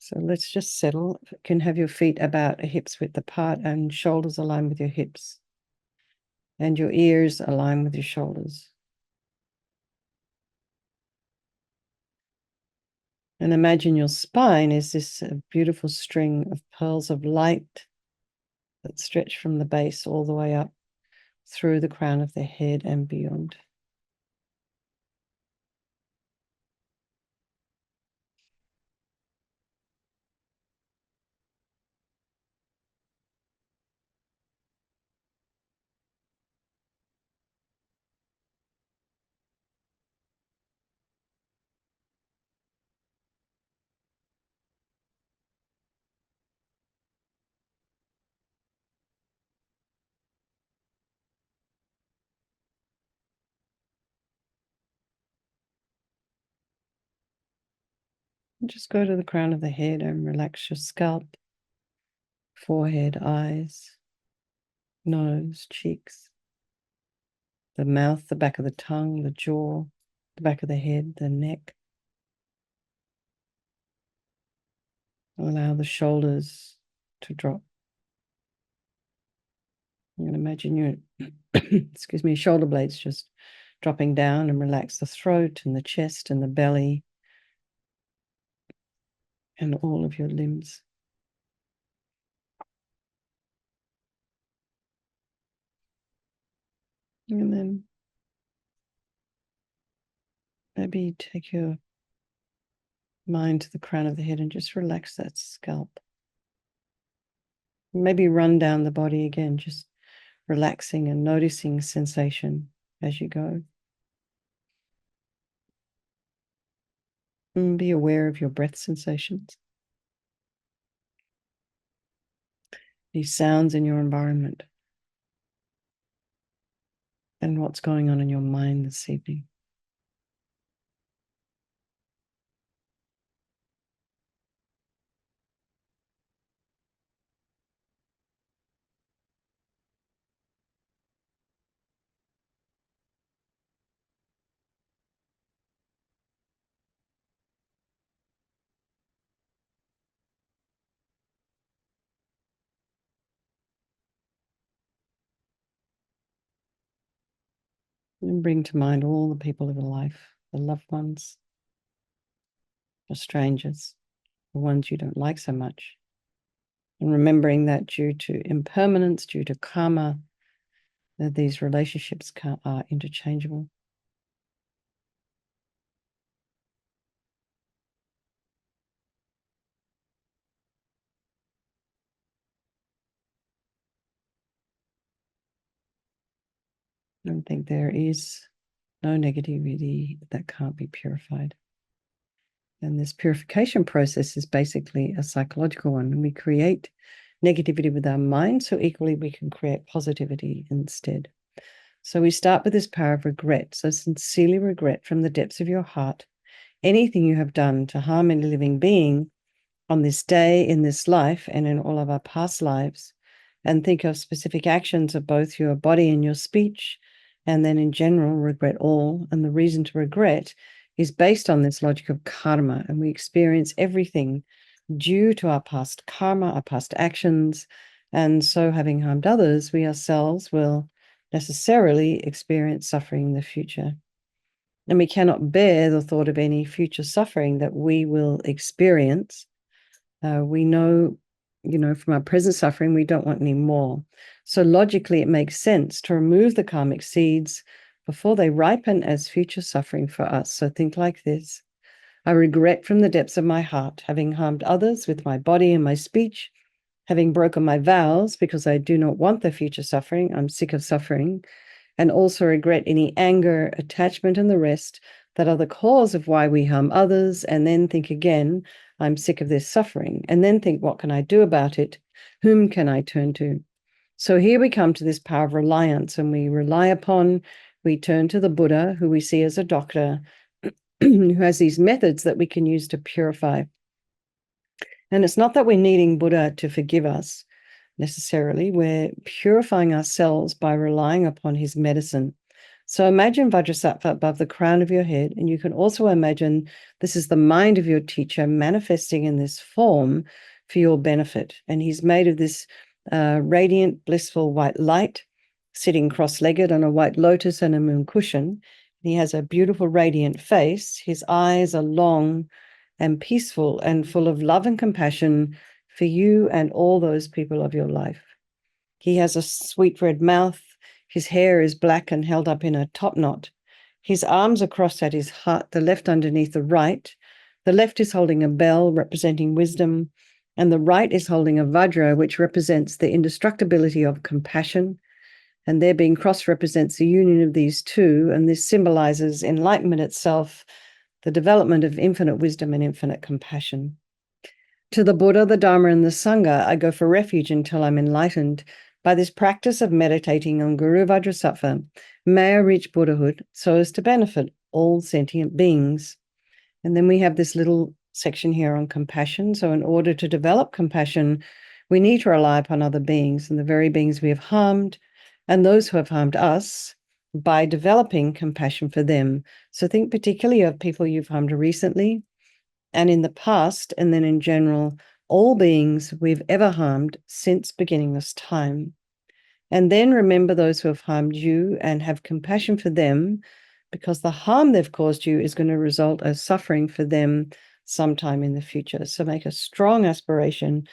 So let's just settle. You can have your feet about hips width apart and shoulders aligned with your hips. And your ears align with your shoulders. And imagine your spine is this beautiful string of pearls of light that stretch from the base all the way up through the crown of the head and beyond. And just go to the crown of the head and relax your scalp, forehead, eyes, nose, cheeks, the mouth, the back of the tongue, the jaw, the back of the head, the neck. Allow the shoulders to drop. You can imagine your, excuse me, shoulder blades just dropping down, and relax the throat and the chest and the belly and all of your limbs. And then maybe take your mind to the crown of the head and just relax that scalp. Maybe run down the body again, just relaxing and noticing sensation as you go. And be aware of your breath sensations, these sounds in your environment, and what's going on in your mind this evening. And bring to mind all the people of your life, the loved ones, the strangers, the ones you don't like so much. And remembering that due to impermanence, due to karma, that these relationships are interchangeable. I don't think there is no negativity that can't be purified. And this purification process is basically a psychological one. And we create negativity with our mind, so equally we can create positivity instead. So we start with this power of regret. So sincerely regret from the depths of your heart anything you have done to harm any living being on this day, in this life, and in all of our past lives. And think of specific actions of both your body and your speech, and then in general, regret all. And the reason to regret is based on this logic of karma, and we experience everything due to our past karma, our past actions. And so having harmed others, we ourselves will necessarily experience suffering in the future. And we cannot bear the thought of any future suffering that we will experience. We know, from our present suffering, we don't want any more. So logically, it makes sense to remove the karmic seeds before they ripen as future suffering for us. So think like this. I regret from the depths of my heart having harmed others with my body and my speech, having broken my vows because I do not want the future suffering. I'm sick of suffering. And also regret any anger, attachment, and the rest that are the cause of why we harm others. And then think again, I'm sick of this suffering. And then think, what can I do about it? Whom can I turn to? So here we come to this power of reliance, and we turn to the Buddha, who we see as a doctor, who has these methods that we can use to purify. And it's not that we're needing Buddha to forgive us necessarily. We're purifying ourselves by relying upon his medicine. So imagine Vajrasattva above the crown of your head, and you can also imagine this is the mind of your teacher manifesting in this form for your benefit. And he's made of this radiant, blissful white light, sitting cross-legged on a white lotus and a moon cushion. He has a beautiful, radiant face. His eyes are long and peaceful and full of love and compassion for you and all those people of your life. He has a sweet red mouth. His hair is black and held up in a top knot. His arms are crossed at his heart, the left underneath the right. The left is holding a bell representing wisdom, and the right is holding a vajra, which represents the indestructibility of compassion. And their being crossed represents the union of these two, and this symbolizes enlightenment itself, the development of infinite wisdom and infinite compassion. To the Buddha, the Dharma, and the Sangha, I go for refuge until I'm enlightened. By this practice of meditating on Guru Vajrasattva, may I reach Buddhahood so as to benefit all sentient beings. And then we have this little section here on compassion. So in order to develop compassion, we need to rely upon other beings and the very beings we have harmed and those who have harmed us by developing compassion for them. So think particularly of people you've harmed recently and in the past, and then in general, all beings we've ever harmed since beginningless time. And then remember those who have harmed you and have compassion for them, because the harm they've caused you is going to result as suffering for them sometime in the future. So make a strong aspiration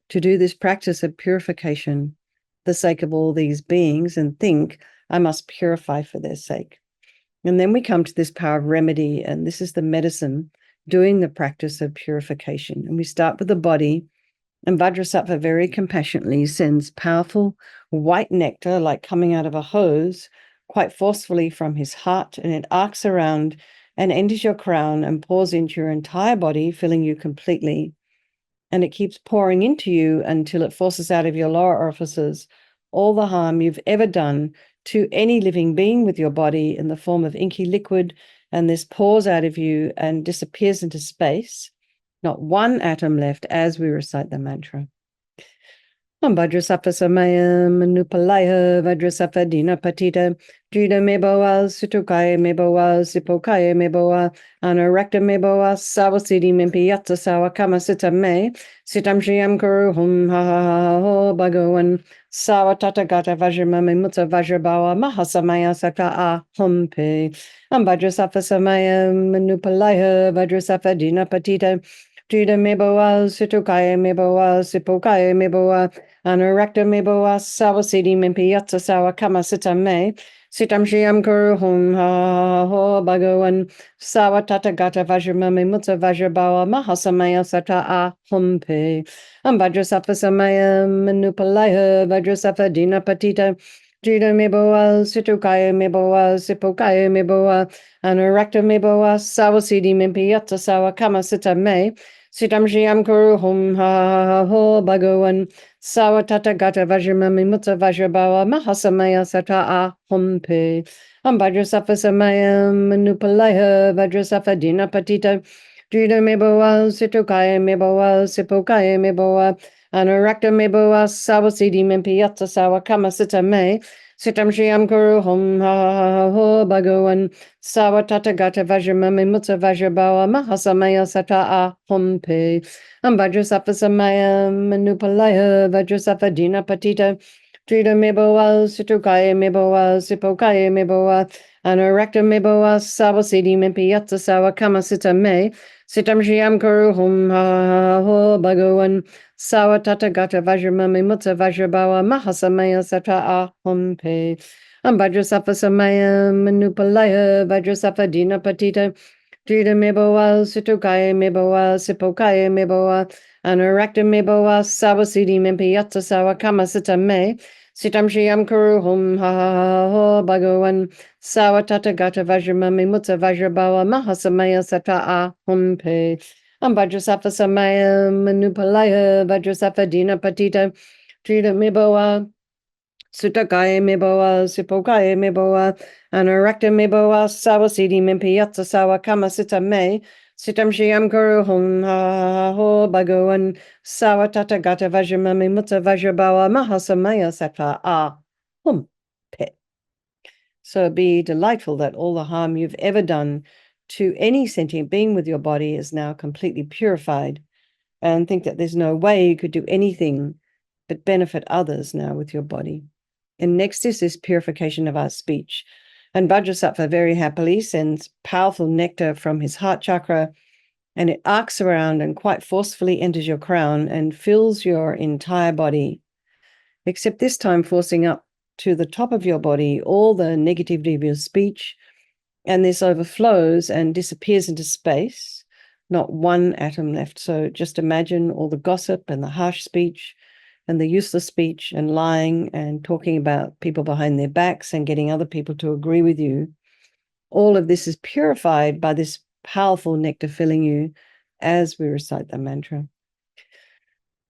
to do this practice of purification for the sake of all these beings, and think, I must purify for their sake. And then we come to this power of remedy, and this is the medicine doing the practice of purification. And we start with the body, and Vajrasattva very compassionately sends powerful white nectar, like coming out of a hose, quite forcefully from his heart, and it arcs around and enters your crown and pours into your entire body, filling you completely. And it keeps pouring into you until it forces out of your lower orifices all the harm you've ever done to any living being with your body in the form of inky liquid, and this pours out of you and disappears into space. Not one atom left as we recite the mantra. Vajrasattva samaya manupalaya Vajrasattva dina patita Jida meboa Sutukaya meboa Sipokaya meboa Anarakta meboa Sawasidi mimpiyatsa Sawakama sita me Sitam Shriam Kuru Hum Ha Ha Ha Ho Bhagavan Sawatata Gata Vajramami Mutta Vajrabawa Mahasamaya Saka Hum Pe Vajrasattva samaya manupalaya Vajrasattva dina patita Jida meboa Sutukaya meboa Sipokaya meboa Anarakta meboa Sawasidi mimpiyatsa Sawakama sita me Sitam Shriam Kuru Hum Ha Ho Bhagavan Sawatata Gata Vajramami Mutta Vajrabawa Mahasamaya Sata Hum Pe Vajrasattva samaya manupalaya Vajrasattva dina patita Jida meboa Situkaya meboa Sipokaya meboa Anarakta meboa Sawasidi mimpiyatsa Sawakama sita me Sitam Shriam Kuru Hum Ha Ho Bhagavan Sawatata Gata Vajramami Mutta Vajrabawa Mahasamaya Sata Hum Pe Vajrasattva samaya manupalaya Vajrasattva dina patita Jida meboa Situkaya meboa Sipokaya meboa Anarakta meboa Sawasidi mimpiyatsa Sawakama sita me Sitam Shriam Kuru Hum Ha Ho Bhagavan Sawatata Gata Vajramami Mutta Vajrabawa Mahasamaya Sata Hum Pe Vajrasattva samaya manupalaya Vajrasattva dina patita Jida meboa Situkaya meboa Sipokaya meboa Anarakta meboa Sawasidi mimpiyatsa Sawakama sita me Sitam Shriam Kuru Hum Ha Ho Bhagavan Sawatata Gata Vajramami Mutta Vajrabawa Mahasamaya Sata Hum Pe Vajrasattva samaya manupalaya Vajrasattva dina patita Jida meboa Situkaya meboa Sipokaya meboa Anarakta meboa Sawasidi mimpiyatsa Sawakama sita me Sitam Shriam Kuru Hum Ha Ho Bhagavan Sawatata Gata Vajramami Mutta Vajrabawa Mahasamaya Sata Hum Pe Vajrasattva samaya manupalaya Vajrasattva dina patita Jida meboa Sutakaya meboa Sipokaya meboa Anarakta meboa Sawasidi mimpiyatsa Sawakama sita me Sitam Shriam Kuru Hum Ha Ho Bhagavan Sawatata Gata Vajramami Mutta Vajrabawa Mahasamaya Sata Hum Pe. So be delightful that all the harm you've ever done to any sentient being with your body is now completely purified, and think that there's no way you could do anything but benefit others now with your body. And next is this purification of our speech. And Vajrasattva very happily sends powerful nectar from his heart chakra, and it arcs around and quite forcefully enters your crown and fills your entire body, except this time forcing up to the top of your body all the negativity of your speech, and this overflows and disappears into space, not one atom left. So just imagine all the gossip and the harsh speech and the useless speech and lying and talking about people behind their backs and getting other people to agree with you. All of this is purified by this powerful nectar filling you as we recite the mantra.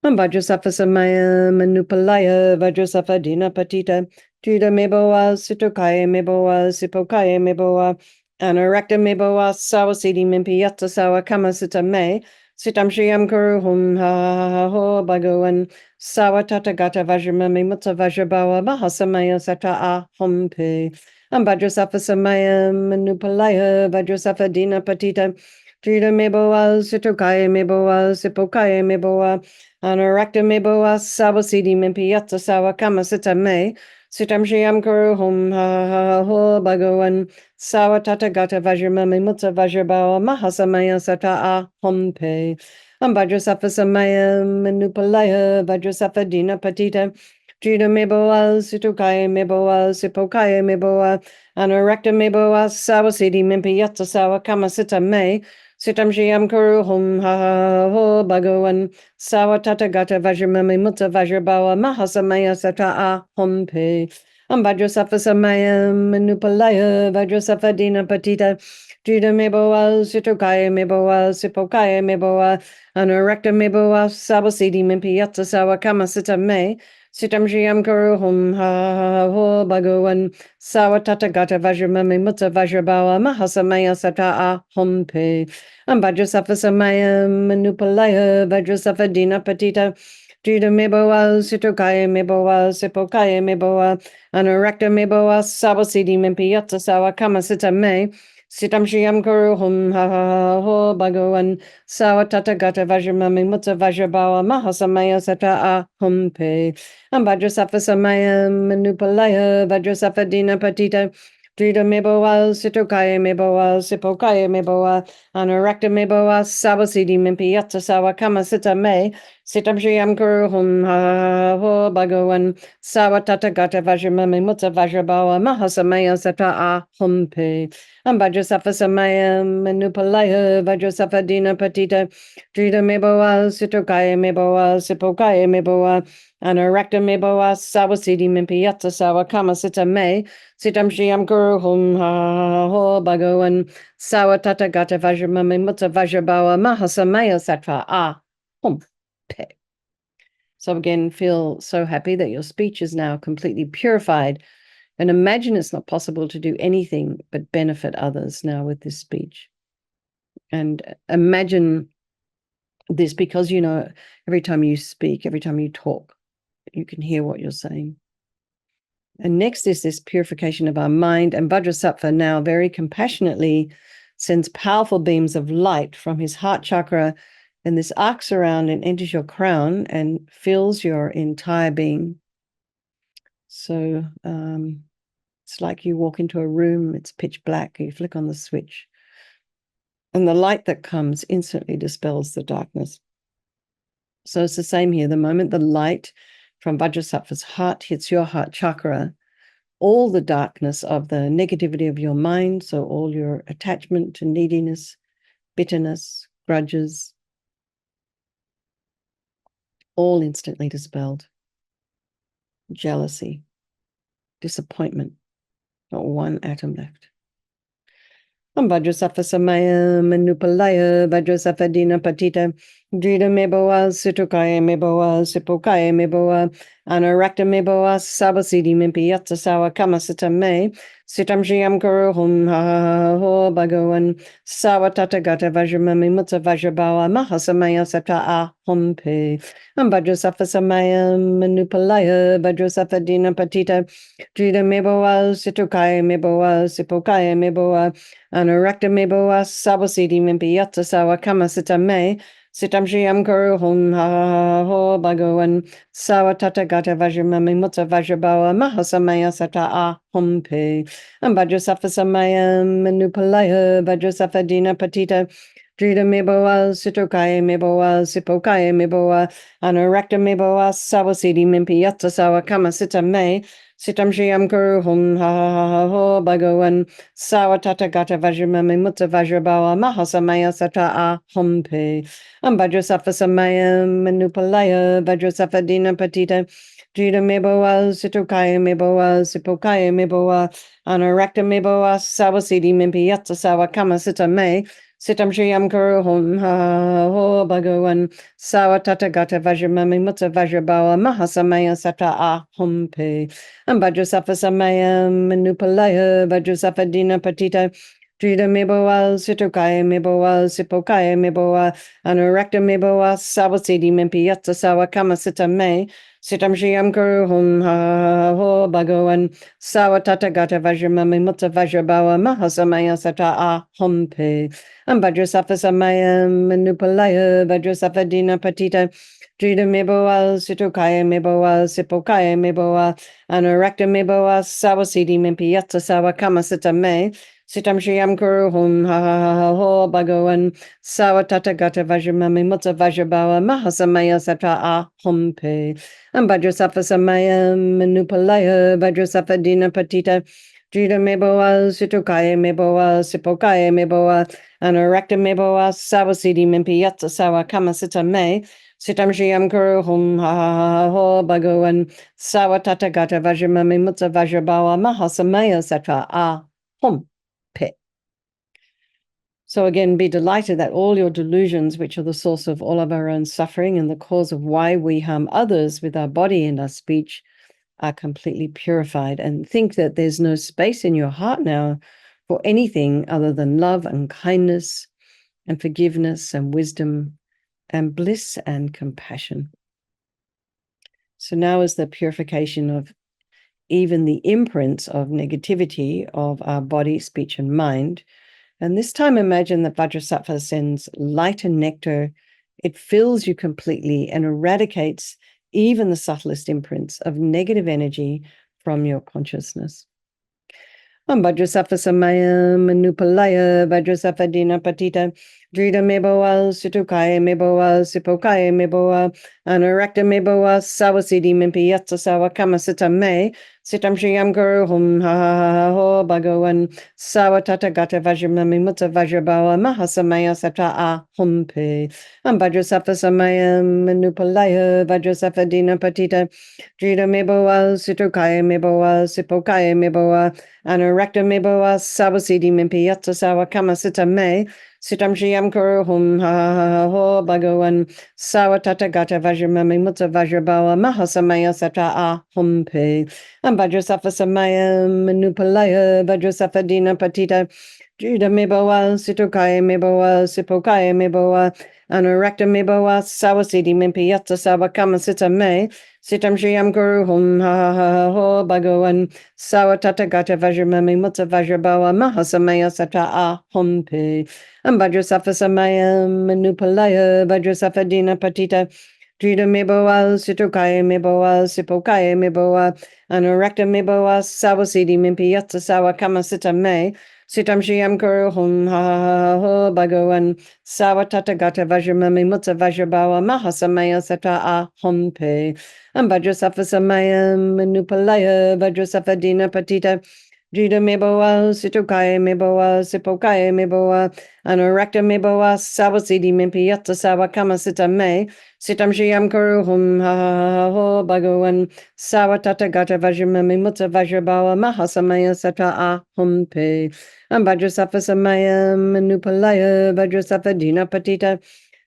Vajrasattva samaya manupalaya Vajrasattva dina patita Juda meboa sitokaya meboa sipokaya meboa Anarakta meboa sawasidi mimpiyata sawa kamasita me Sitam Shriyam Kuru Hum Ha Ho Bhagavan Sawa Tatagata Vajramami Mutta Vajrabawa Mahasamaya Sata Aham Pe Vajrasattva samaya manupalaya Vajrasattva dina patita Juda meboa sitokaya meboa sipokaya meboa Anarakta meboa sawasidi mimpiyata sawa kamasita me Sitam Shriyam Kuru Hum Ha Ho Bhagavan Sawa Tatagata Vajramami Mutta Vajrabawa Mahasamaya Sata Aham Pe Vajrasattva samaya manupalaya Vajrasattva dina patita Juda meboa situkaya meboa sipokaya meboa Anarakta meboa sawasidi mimpiyata sawa kamasita me Sitam Shriyam Kuru Hum Ha Ho Bhagavan Sawa Tatagata Vajramami Mutta Vajrabawa Mahasamaya Sata Aham Pe Vajrasattva samaya manupalaya Vajrasattva dina patita Juda meboa situkaya meboa sipokaya meboa Anarakta meboa sawasidi mimpiyata sawa kamasita me Sitam Shriyam Kuru Hum Ha Ho Bhagavan Sawa Tatagata Vajramami Mutta Vajrabawa Mahasamaya Sata Aham Pe Vajrasattva samaya manupalaya Vajrasattva dina patita Juda meboa sitokaya meboa sipokaya meboa Anarakta meboa sawasidi mimpiyata sawa kamasita me Sitam Shriyam Kuru Hum Ha Ho Bhagavan Sawa Tatagata Vajramami Mutta Vajrabawa Mahasamaya Sata Aham Pe Vajrasattva samaya manupalaya Vajrasattva dina patita Juda meboa sitokaya meboa sipokaya meboa Anarakta meboa sawasidi mimpiyata sawa kamasita me Sitam Shriyam Kuru Hum Ha Ho Bhagavan Sawa Tatagata Vajramami Mutta Vajrabawa Mahasamaya Sata Aham Pe Vajrasattva samaya manupalaya Vajrasattva dina patita Juda meboa sitokaya meboa sipokaya meboa Anarakta meboa sawasidi mimpiyata sawa kamasita me Sitam Shriyam Kuru Hum Ha Ho Bhagavan Sawa Tatagata Vajramami Mutta Vajrabawa Mahasamaya Sata Aham Pe. So again, feel so happy that your speech is now completely purified, and imagine it's not possible to do anything but benefit others now with this speech. And imagine this, because you know every time you speak, every time you talk, you can hear what you're saying. And next is this purification of our mind, and Vajrasattva now very compassionately sends powerful beams of light from his heart chakra, and this arcs around and enters your crown and fills your entire being. So it's like you walk into a room, it's pitch black, you flick on the switch, and the light that comes instantly dispels the darkness. So it's the same here. The moment the light from Vajrasattva's heart hits your heart chakra, all the darkness of the negativity of your mind, so all your attachment to neediness, bitterness, grudges, all instantly dispelled. Jealousy, disappointment, not one atom left. Vajrasattva samaya manupalaya Vajrasattva dina patita Juda meboa situkaya meboa sipokaya meboa Anarakta meboa sawasidi mimpiyata sawa kamasita me Sitam Shriam Guru Hum Ha Ho Bhagavan Sawa Tata Gata Vajramami Mutta Vajrabawa Mahasamaya Sata Ah Hum Pe Vajrasafa Samaya Manupalaya Vajrasafa Dina Patita Drita Meboa Situkaya Meboa Sipokaya Meboa Anurakta Meboa Sabasidi Mimpiyata Sawa Kama Sita Me Sitam Shriam Guru Hum Ha Ho Bhagavan Sawa Tata Gata Vajramami Mutta Vajrabawa Mahasamaya Sata Ah Hum Pe Vajrasafa Samaya Manupalaya Vajrasafa Dina Patita Drita Meboa Sitokaya Meboa Sipokaya Meboa Anurakta Meboa Sawasidi Mimpiyata Sawa Kama Sita Me Sitam Shriam Guru Hum Ha Ho Bhagavan Sawa Tata Gata Vajramami Mutta Vajrabawa Mahasamaya Sata Ah Hum Pe Vajrasafa Samaya Manupalaya Vajrasafa Dina Patita Drita Meboa Sitokaya Meboa Sipokaya Meboa Anurakta Meboa Sawasidi Mimpiyata Sawa Kama Sita Me Sitam Shriam Guru Hum Ha Ho Bhagavan Sawa Tata Gata Vajramami Mutta Vajrabawa Mahasamaya Sata Ah Hum Pe Vajrasafa Samaya Manupalaya Vajrasafa Dina Patita Drita Meboa Sitokaya Meboa Sipokaya Meboa Anurakta Meboa Sawasidi Mimpiyata Sawa Kama Sita Me Sitam Shriam Guru Hum Ha Ho Bhagavan Sawa Tata Gata Vajramami Mutta Vajrabawa Mahasamaya Sata Ah Hum Pe Vajrasafa Samaya Manupalaya Vajrasafa Dina Patita Drita Meboa Sitokaya Meboa Sipokaya Meboa Anurakta Meboa Sawasidi Mimpiyata Sawa Kama Sita Me Sitam Shriam Guru Hum Ha Ho Bhagavan Sawa Tata Gata Vajramami Mutta Vajrabawa Mahasamaya Sata Ah Hum Pe Vajrasafa Samaya Manupalaya Vajrasafa Dina Patita Drita Meboa Sitokaya Meboa Sipokaya Meboa Anurakta Meboa Sawasidi Mimpiyata Sawa Kama Sita Me Sitam Shriam Guru Hum Ha Ho Bhagavan Sawa Tata Gata Vajramami Mutta Vajrabawa Mahasamaya Sata Ah Hum Pe. So again, be delighted that all your delusions, which are the source of all of our own suffering and the cause of why we harm others with our body and our speech, are completely purified. And think that there's no space in your heart now for anything other than love and kindness and forgiveness and wisdom and bliss and compassion. So now is the purification of even the imprints of negativity of our body, speech, and mind. And this time, imagine that Vajrasattva sends light and nectar. It fills you completely and eradicates even the subtlest imprints of negative energy from your consciousness. Vajrasattva Samaya Manupalaya Vajrasattva Dina Patita Drita Meboa Situkaya Meboa Sipokaya Meboa Anurakta Meboa Sawasidi Mimpiyata Sawa Kama Sita Me Sitam Shriam Guru Hum Ha Ho Bhagavan Sawa Tata Gata Vajramami Mutta Vajrabawa Mahasamaya Sata Ah Hum Pe Vajrasattva Samaya Manupalaya Vajrasattva Dina Patita Drita Meboa Situkaya Meboa Sipokaya Meboa Anurakta Meboa Sawasidi Mimpiyata Sawa Kama Sita Me Sitam Shriam Guru Hum Ha Ho Bhagavan Sawa Tata Gata Vajramami Mutta Vajrabawa Mahasamaya Sata Ah Hum Pe Vajrasattva Samaya Manupalaya Vajrasattva Dina Patita Drita Meboa Situkaya Meboa Sipokaya Meboa Anurakta Meboa Sawasidi Mimpiyata Sawa Kama Sita Me Sitam Shriam Guru Hum Ha Ho Bhagavan Sawa Tata Gata Vajramami Mutta Vajrabawa Mahasamaya Sata Ah Hum Pe Vajrasattva Samaya Manupalaya Vajrasattva Dina Patita Drita Meboa Situkaya Meboa Sipokaya Meboa Anurakta Meboa Sawasidi Mimpiyata Sawa Kama Sita Me Sitam Shriam Guru Hum Ha Ho Bhagavan Sawa Tata Gata Vajramami Mutta Vajrabawa Mahasamaya Sata Ah Hum Pe Vajrasattva Samaya Manupalaya Vajrasattva Dina Patita Drita Meboa Situkaya Meboa Sipokaya Meboa Anurakta Meboa Sawasidi Mimpiyata Sawa Kama Sita Me Sitam Shriam Guru Hum Ha Ho Bhagavan Sawa Tata Gata Vajramami Mutta Vajrabawa Mahasamaya Sata Ah Hum Pe Vajrasattva Samaya Manupalaya Vajrasattva Dina Patita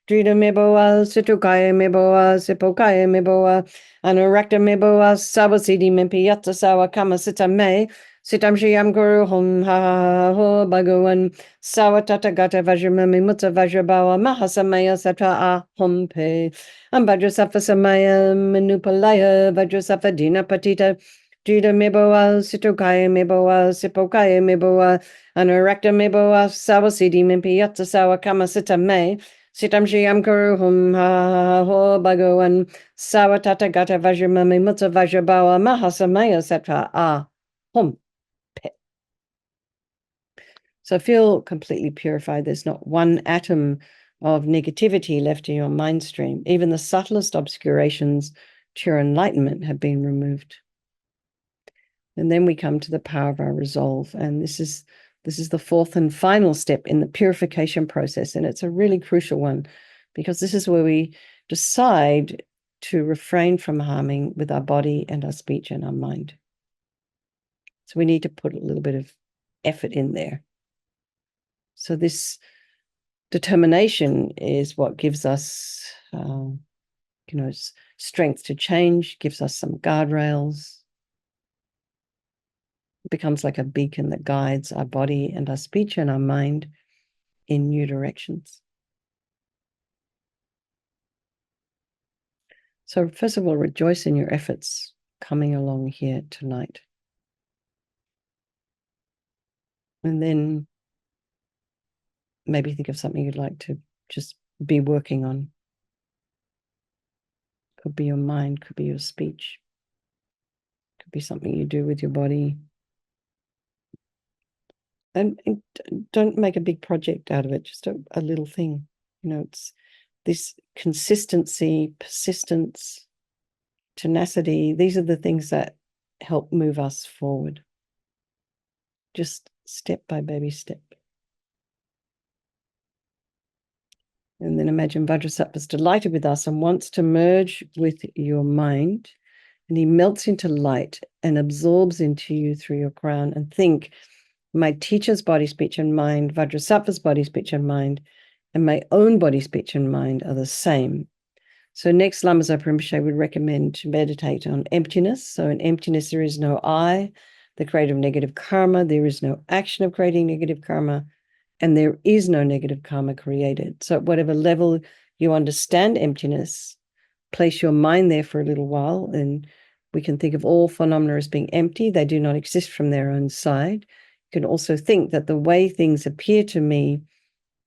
Drita Meboa Situkaya Meboa Sipokaya Meboa Anurakta Meboa Sawasidi Mimpiyata Sawa Kama Sita Me Sitam Shiyam Guru Hum Ha Ha Ho Bhagavan Sawatata Gata Vajramami Mutta Vajrabawa Mahasamaya Sata Ahum Pe Ambhadrasafa Samaya Manupalaya Vajrasafa Dina Patita Jida Meboa Sitokaya Meboa Sipokaya Meboa Anarakta Meboa Sawasidi Mimpiyatsa Sawakama Sita Me Sitam Shiyam Guru Hum Ha Ho Bhagavan Sawatata Gata Vajramami Mutta Vajrabawa Mahasamaya Sata Ahum. So feel completely purified. There's not one atom of negativity left in your mind stream. Even the subtlest obscurations to your enlightenment have been removed. And then we come to the power of our resolve. And this is the fourth and final step in the purification process. And it's a really crucial one because this is where we decide to refrain from harming with our body and our speech and our mind. So we need to put a little bit of effort in there. So this determination is what gives us, strength to change, gives us some guardrails. It becomes like a beacon that guides our body and our speech and our mind in new directions. So first of all, rejoice in your efforts coming along here tonight. And then maybe think of something you'd like to just be working on. Could be your mind, could be your speech, could be something you do with your body. And don't make a big project out of it, just a little thing. It's this consistency, persistence, tenacity. These are the things that help move us forward. Just step by baby step. And then imagine Vajrasattva is delighted with us and wants to merge with your mind. And he melts into light and absorbs into you through your crown. And think, my teacher's body, speech, and mind, Vajrasattva's body, speech, and mind, and my own body, speech, and mind are the same. So next, Lama Zopa Rinpoche would recommend to meditate on emptiness. So in emptiness, there is no I, the creator of negative karma. There is no action of creating negative karma. And there is no negative karma created. So at whatever level you understand emptiness, place your mind there for a little while. And we can think of all phenomena as being empty. They do not exist from their own side. You can also think that the way things appear to me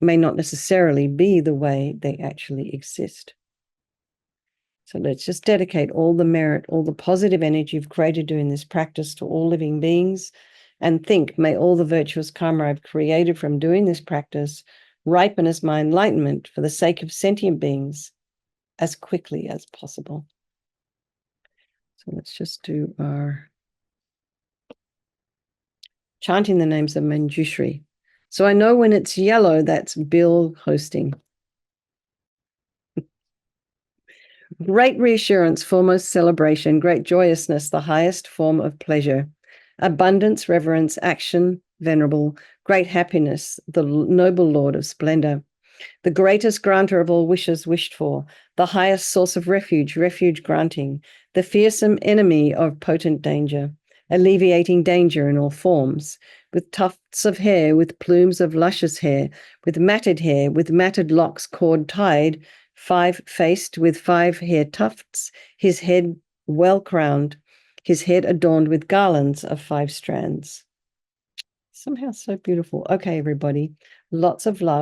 may not necessarily be the way they actually exist. So let's just dedicate all the merit, all the positive energy you've created doing this practice to all living beings, and think, may all the virtuous karma I've created from doing this practice ripen as my enlightenment for the sake of sentient beings as quickly as possible. So let's just do our chanting the names of Manjushri. So I know when it's yellow, that's Bill hosting. Great reassurance, foremost celebration, great joyousness, the highest form of pleasure. Abundance, reverence, action, venerable, great happiness, the noble Lord of splendor. The greatest granter of all wishes wished for, the highest source of refuge, refuge granting, the fearsome enemy of potent danger, alleviating danger in all forms, with tufts of hair, with plumes of luscious hair, with matted locks cord tied, 5-faced with 5 hair tufts, his head well crowned, his head adorned with garlands of 5 strands. Somehow so beautiful. Okay, everybody, lots of love.